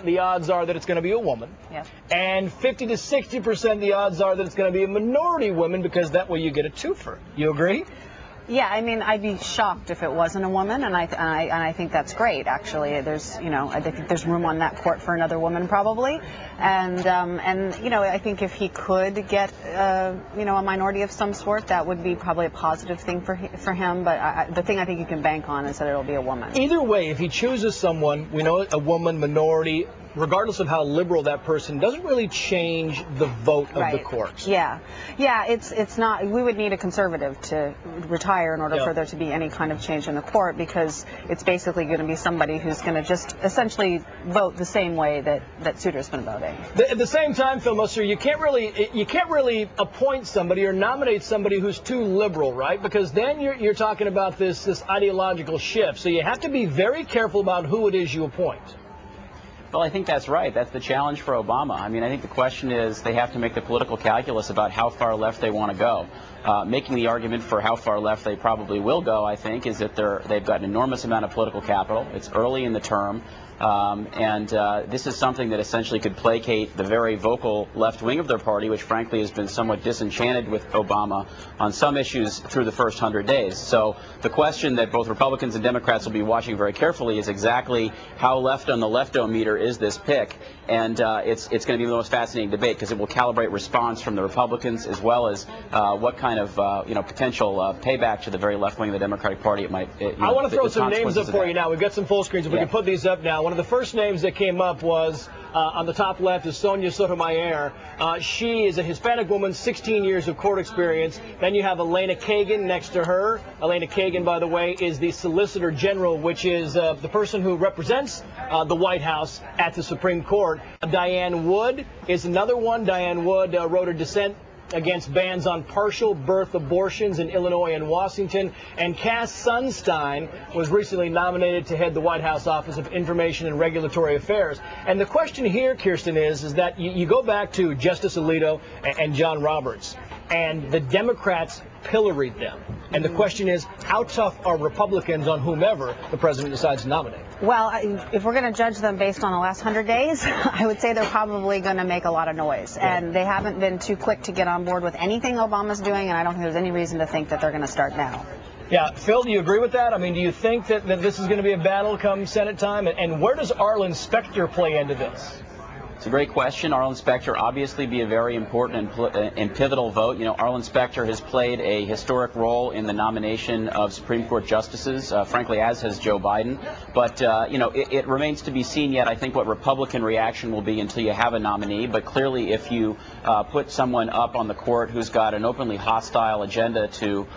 the odds are that it's going to be a woman. Yes. And 50 to 60% the odds are that it's going to be a minority woman, because that way you get a twofer. You agree? Yeah, I mean, I'd be shocked if it wasn't a woman, and I think that's great. Actually, there's, I think there's room on that court for another woman probably, and I think if he could get a minority of some sort, that would be probably a positive thing for him. But the thing I think you can bank on is that it'll be a woman. Either way, if he chooses someone, we know a woman, minority, regardless of how liberal that person, doesn't really change the vote of the court. Yeah, it's not. We would need a conservative to retire in order for there to be any kind of change in the court, because it's basically going to be somebody who's going to just essentially vote the same way that Souter's been voting. At the same time, Phil Musser, you can't really appoint somebody or nominate somebody who's too liberal, right? Because then you're talking about this ideological shift. So you have to be very careful about who it is you appoint. Well, I think that's right. That's the challenge for Obama. I mean, I think the question is they have to make the political calculus about how far left they want to go. Making the argument for how far left they probably will go, I think, is that they've got an enormous amount of political capital. It's early in the term. This is something that essentially could placate the very vocal left wing of their party, which frankly has been somewhat disenchanted with Obama on some issues through the first 100 days. So the question that both Republicans and Democrats will be watching very carefully is exactly how left on the leftometer is this pick. And it's going to be the most fascinating debate, because it will calibrate response from the Republicans, as well as what kind of potential payback to the very left wing of the Democratic Party it might. I want to throw some names up for you now. We've got some full screens. If we can put these up now. One of the first names that came up was on the top left is Sonia Sotomayor. She is a Hispanic woman, 16 years of court experience. Then you have Elena Kagan next to her. Elena Kagan, by the way, is the Solicitor General, which is the person who represents the White House at the Supreme Court. Diane Wood is another one. Diane Wood wrote a dissent against bans on partial birth abortions in Illinois and Washington. And Cass Sunstein was recently nominated to head the White House Office of Information and Regulatory Affairs. And the question here, Kirsten, is that you go back to Justice Alito and John Roberts, and the Democrats pilloried them. And the question is, how tough are Republicans on whomever the president decides to nominate? Well, if we're going to judge them based on the last 100 days, I would say they're probably going to make a lot of noise. And they haven't been too quick to get on board with anything Obama's doing, and I don't think there's any reason to think that they're going to start now. Yeah, Phil, do you agree with that? I mean, do you think that this is going to be a battle come Senate time? And where does Arlen Specter play into this? It's a great question. Arlen Specter obviously be a very important and pivotal vote. Arlen Specter has played a historic role in the nomination of Supreme Court justices, frankly, as has Joe Biden. But, it remains to be seen yet, I think, what Republican reaction will be until you have a nominee. But clearly, if you put someone up on the court who's got an openly hostile agenda to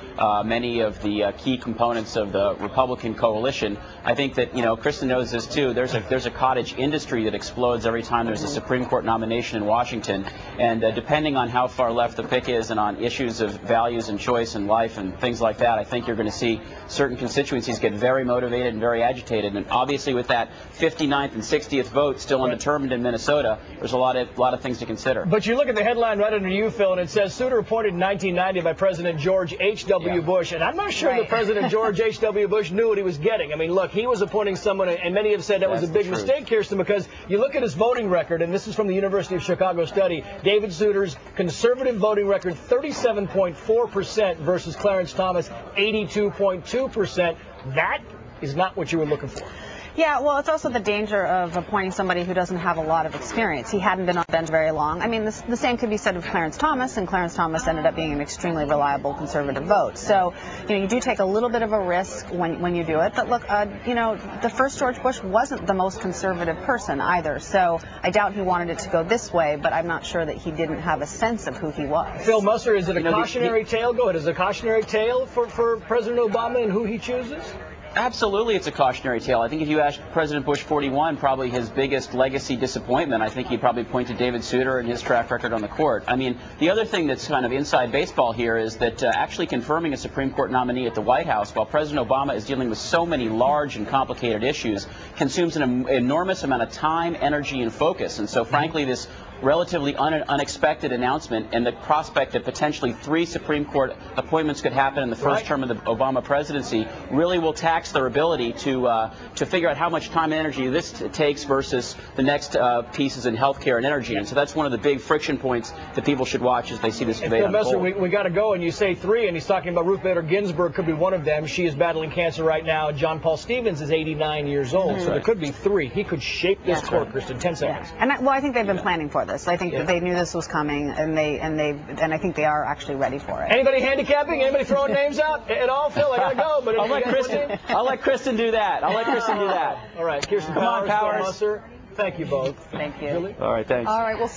many of the key components of the Republican coalition, I think that, Kristen knows this too, there's a cottage industry that explodes every time there's a Supreme Court nomination in Washington, and depending on how far left the pick is and on issues of values and choice and life and things like that, I think you're going to see certain constituencies get very motivated and very agitated. And obviously, with that 59th and 60th vote still undetermined in Minnesota, there's a lot of things to consider. But you look at the headline right under you, Phil, and it says Souter appointed in 1990 by President George H.W. Bush, and I'm not sure that President George H.W. Bush knew what he was getting. I mean, look, he was appointing someone, and many have said that was a big mistake, Kirsten, because you look at his voting record, and this is from the University of Chicago study, David Souter's conservative voting record, 37.4% versus Clarence Thomas, 82.2%. That is not what you were looking for. Yeah, well, it's also the danger of appointing somebody who doesn't have a lot of experience. He hadn't been on the bench very long. I mean, the same could be said of Clarence Thomas, and Clarence Thomas ended up being an extremely reliable conservative vote. So, you do take a little bit of a risk when you do it. But look, the first George Bush wasn't the most conservative person either. So I doubt he wanted it to go this way, but I'm not sure that he didn't have a sense of who he was. Phil Musser, is it a cautionary tale? Go ahead. Is it a cautionary tale for President Obama and who he chooses? Absolutely, it's a cautionary tale. I think if you asked President Bush 41, probably his biggest legacy disappointment, I think he'd probably point to David Souter and his track record on the court. I mean, the other thing that's kind of inside baseball here is that actually confirming a Supreme Court nominee at the White House while President Obama is dealing with so many large and complicated issues consumes an enormous amount of time, energy, and focus. And so, frankly, this relatively unexpected announcement and the prospect that potentially 3 Supreme Court appointments could happen in the first term of the Obama presidency really will tax their ability to figure out how much time and energy this takes versus the next pieces in healthcare and energy. And so that's one of the big friction points that people should watch as they see this debate unfold. Musser, we got to go, and you say 3, and he's talking about Ruth Bader Ginsburg could be one of them. She is battling cancer right now. John Paul Stevens is 89 years old, so there could be 3. He could shape this court, Kristen. 10 seconds. And I think they've been planning for this. I think that they knew this was coming, and I think they are actually ready for it. Anybody handicapping? Anybody throwing names out at all? Phil, I gotta go. But I'll let Kristen do that. All right, Kirsten Come on, Powers. Musser. Thank you both. Thank you. Julie? All right, thanks. All right, we'll